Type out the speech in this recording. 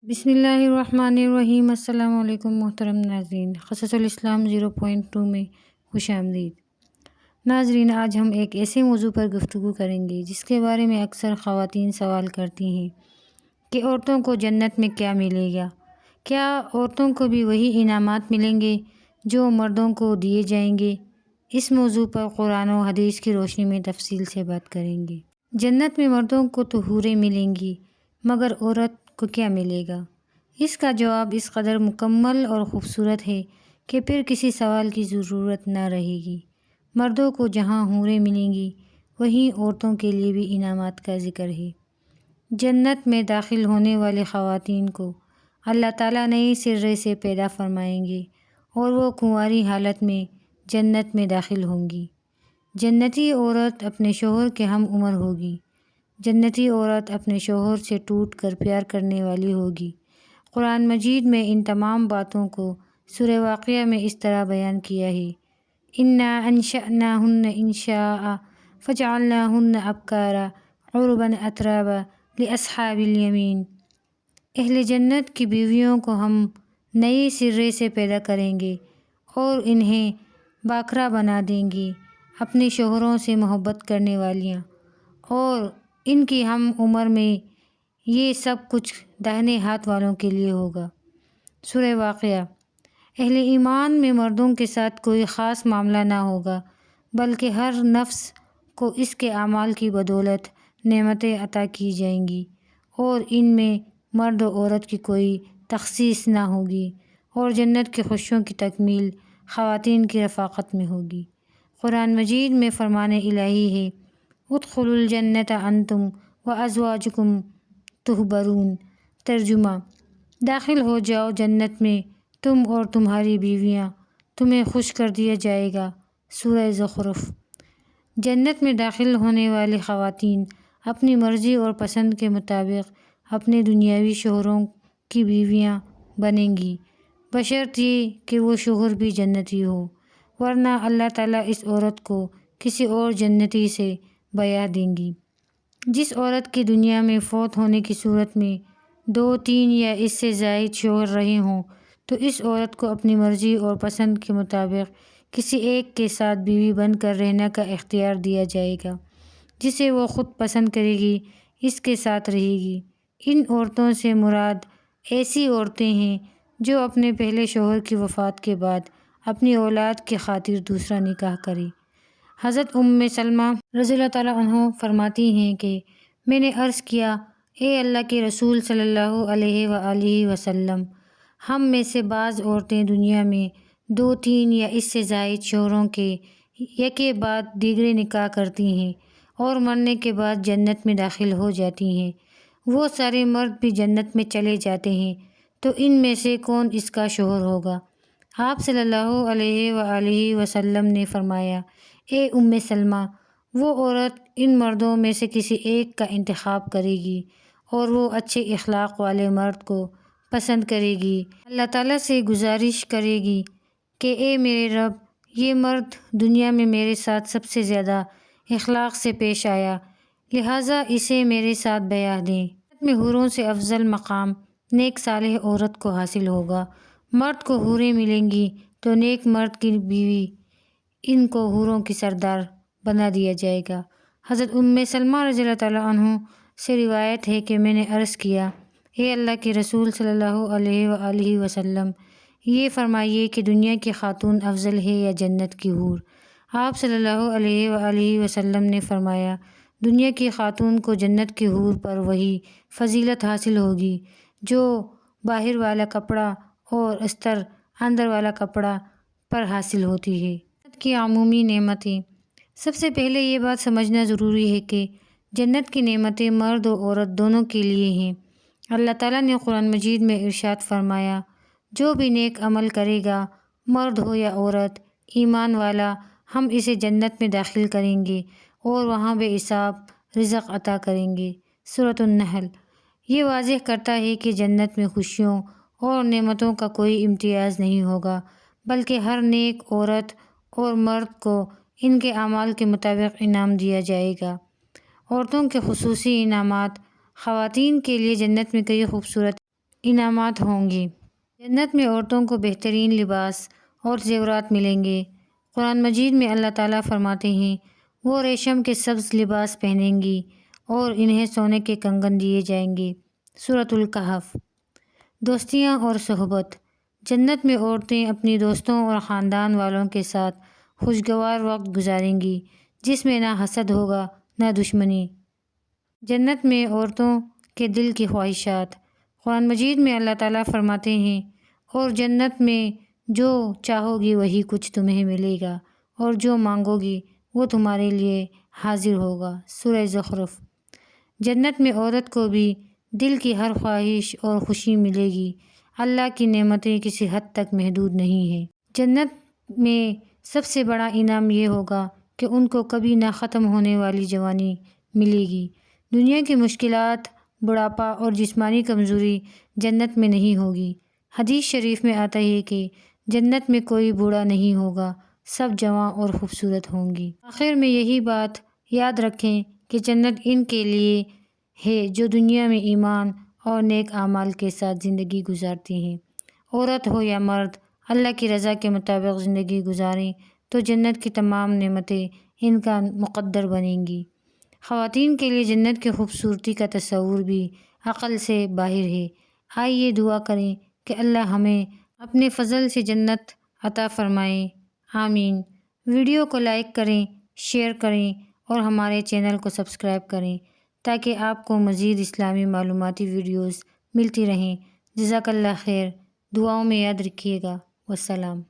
بسم اللہ الرحمن الرحیم۔ السلام علیکم محترم ناظرین، قصص الاسلام 0.2 میں خوش آمدید۔ ناظرین، آج ہم ایک ایسے موضوع پر گفتگو کریں گے جس کے بارے میں اکثر خواتین سوال کرتی ہیں کہ عورتوں کو جنت میں کیا ملے گا؟ کیا عورتوں کو بھی وہی انعامات ملیں گے جو مردوں کو دیے جائیں گے؟ اس موضوع پر قرآن و حدیث کی روشنی میں تفصیل سے بات کریں گے۔ جنت میں مردوں کو تو حوریں ملیں گی، مگر عورت کو کیا ملے گا؟ اس کا جواب اس قدر مکمل اور خوبصورت ہے کہ پھر کسی سوال کی ضرورت نہ رہے گی۔ مردوں کو جہاں حوریں ملیں گی، وہیں عورتوں کے لیے بھی انعامات کا ذکر ہے۔ جنت میں داخل ہونے والی خواتین کو اللہ تعالیٰ نئے سرے سے پیدا فرمائیں گے اور وہ کنواری حالت میں جنت میں داخل ہوں گی۔ جنتی عورت اپنے شوہر کے ہم عمر ہوگی۔ جنتی عورت اپنے شوہر سے ٹوٹ کر پیار کرنے والی ہوگی۔ قرآن مجید میں ان تمام باتوں کو سورہ واقعہ میں اس طرح بیان کیا ہے: اِنَّا أَنشَأْنَاهُنَّ إِنشَاءً فَجَعَلْنَاهُنَّ أَبْكَارًا عُرُبًا أَتْرَابًا لِأَصْحَابِ الْيَمِينِ۔ اہل جنت کی بیویوں کو ہم نئے سرے سے پیدا کریں گے اور انہیں باکرا بنا دیں گے، اپنے شوہروں سے محبت کرنے والیاں، اور ان کی ہم عمر میں یہ سب کچھ داہنے ہاتھ والوں کے لیے ہوگا۔ سورہ واقعہ۔ اہل ایمان میں مردوں کے ساتھ کوئی خاص معاملہ نہ ہوگا، بلکہ ہر نفس کو اس کے اعمال کی بدولت نعمتیں عطا کی جائیں گی، اور ان میں مرد و عورت کی کوئی تخصیص نہ ہوگی، اور جنت کی خوشیوں کی تکمیل خواتین کی رفاقت میں ہوگی۔ قرآن مجید میں فرمان الہی ہے: ادخلوا الجنۃ انتم وازواجکم تحبرون۔ ترجمہ: داخل ہو جاؤ جنت میں تم اور تمہاری بیویاں، تمہیں خوش کر دیا جائے گا۔ سورہ زخرف۔ جنت میں داخل ہونے والی خواتین اپنی مرضی اور پسند کے مطابق اپنے دنیاوی شوہروں کی بیویاں بنیں گی، بشرط یہ کہ وہ شوہر بھی جنتی ہو، ورنہ اللہ تعالیٰ اس عورت کو کسی اور جنتی سے بیاہ دیں گی۔ جس عورت کی دنیا میں فوت ہونے کی صورت میں 2، 3 یا اس سے زائد شوہر رہے ہوں، تو اس عورت کو اپنی مرضی اور پسند کے مطابق کسی ایک کے ساتھ بیوی بن کر رہنے کا اختیار دیا جائے گا، جسے وہ خود پسند کرے گی، اس کے ساتھ رہے گی۔ ان عورتوں سے مراد ایسی عورتیں ہیں جو اپنے پہلے شوہر کی وفات کے بعد اپنی اولاد کی خاطر دوسرا نکاح کریں۔ حضرت سلمہ رضی اللہ تعالیٰ عنہ فرماتی ہیں کہ میں نے عرض کیا: اے اللہ کے رسول صلی اللہ علیہ وآلہ وسلم، ہم میں سے بعض عورتیں دنیا میں 2، 3 یا اس سے زائد شوہروں کے یکے بعد دیگرے نکاح کرتی ہیں اور مرنے کے بعد جنت میں داخل ہو جاتی ہیں۔ وہ سارے مرد بھی جنت میں چلے جاتے ہیں، تو ان میں سے کون اس کا شوہر ہوگا؟ آپ صلی اللہ علیہ وآلہ وسلم نے فرمایا: اے سلمہ، وہ عورت ان مردوں میں سے کسی ایک کا انتخاب کرے گی اور وہ اچھے اخلاق والے مرد کو پسند کرے گی، اللہ تعالیٰ سے گزارش کرے گی کہ اے میرے رب، یہ مرد دنیا میں میرے ساتھ سب سے زیادہ اخلاق سے پیش آیا، لہٰذا اسے میرے ساتھ بیاہ دیں۔ جنت میں حوروں سے افضل مقام نیک صالح عورت کو حاصل ہوگا۔ مرد کو حوریں ملیں گی تو نیک مرد کی بیوی ان کو حوروں کی سردار بنا دیا جائے گا۔ حضرت سلمہ رضی اللہ تعالیٰ عنہ سے روایت ہے کہ میں نے عرض کیا: اے اللہ کے رسول صلی اللہ علیہ وآلہ وسلم، یہ فرمائیے کہ دنیا کی خاتون افضل ہے یا جنت کی حور؟ آپ صلی اللہ علیہ وآلہ وسلم نے فرمایا: دنیا کی خاتون کو جنت کی حور پر وہی فضیلت حاصل ہوگی جو باہر والا کپڑا اور استر اندر والا کپڑا پر حاصل ہوتی ہے۔ جنت کی عمومی نعمتیں۔ سب سے پہلے یہ بات سمجھنا ضروری ہے کہ جنت کی نعمتیں مرد و عورت دونوں کے لیے ہیں۔ اللہ تعالیٰ نے قرآن مجید میں ارشاد فرمایا: جو بھی نیک عمل کرے گا، مرد ہو یا عورت، ایمان والا، ہم اسے جنت میں داخل کریں گے اور وہاں بے حساب رزق عطا کریں گے۔ سورۃ النحل۔ یہ واضح کرتا ہے کہ جنت میں خوشیوں اور نعمتوں کا کوئی امتیاز نہیں ہوگا، بلکہ ہر نیک عورت اور مرد کو ان کے اعمال کے مطابق انعام دیا جائے گا۔ عورتوں کے خصوصی انعامات۔ خواتین کے لیے جنت میں کئی خوبصورت انعامات ہوں گے۔ جنت میں عورتوں کو بہترین لباس اور زیورات ملیں گے۔ قرآن مجید میں اللہ تعالیٰ فرماتے ہیں، وہ ریشم کے سبز لباس پہنیں گی اور انہیں سونے کے کنگن دیے جائیں گے۔ سورۃ الکہف۔ دوستیاں اور صحبت۔ جنت میں عورتیں اپنی دوستوں اور خاندان والوں کے ساتھ خوشگوار وقت گزاریں گی، جس میں نہ حسد ہوگا نہ دشمنی۔ جنت میں عورتوں کے دل کی خواہشات۔ قرآن مجید میں اللہ تعالیٰ فرماتے ہیں، اور جنت میں جو چاہو گی وہی کچھ تمہیں ملے گا، اور جو مانگو گی وہ تمہارے لیے حاضر ہوگا۔ سورہ زخرف۔ جنت میں عورت کو بھی دل کی ہر خواہش اور خوشی ملے گی۔ اللہ کی نعمتیں کسی حد تک محدود نہیں ہیں۔ جنت میں سب سے بڑا انعام یہ ہوگا کہ ان کو کبھی نہ ختم ہونے والی جوانی ملے گی۔ دنیا کی مشکلات، بڑھاپا اور جسمانی کمزوری جنت میں نہیں ہوگی۔ حدیث شریف میں آتا ہے کہ جنت میں کوئی بوڑھا نہیں ہوگا، سب جوان اور خوبصورت ہوں گی۔ آخر میں یہی بات یاد رکھیں کہ جنت ان کے لیے ہے جو دنیا میں ایمان اور نیک اعمال کے ساتھ زندگی گزارتے ہیں۔ عورت ہو یا مرد، اللہ کی رضا کے مطابق زندگی گزاریں تو جنت کی تمام نعمتیں ان کا مقدر بنیں گی۔ خواتین کے لیے جنت کی خوبصورتی کا تصور بھی عقل سے باہر ہے۔ آئیے دعا کریں کہ اللہ ہمیں اپنے فضل سے جنت عطا فرمائے، آمین۔ ویڈیو کو لائک کریں، شیئر کریں اور ہمارے چینل کو سبسکرائب کریں تاکہ آپ کو مزید اسلامی معلوماتی ویڈیوز ملتی رہیں۔ جزاک اللہ خیر۔ دعاؤں میں یاد رکھیے گا۔ والسلام۔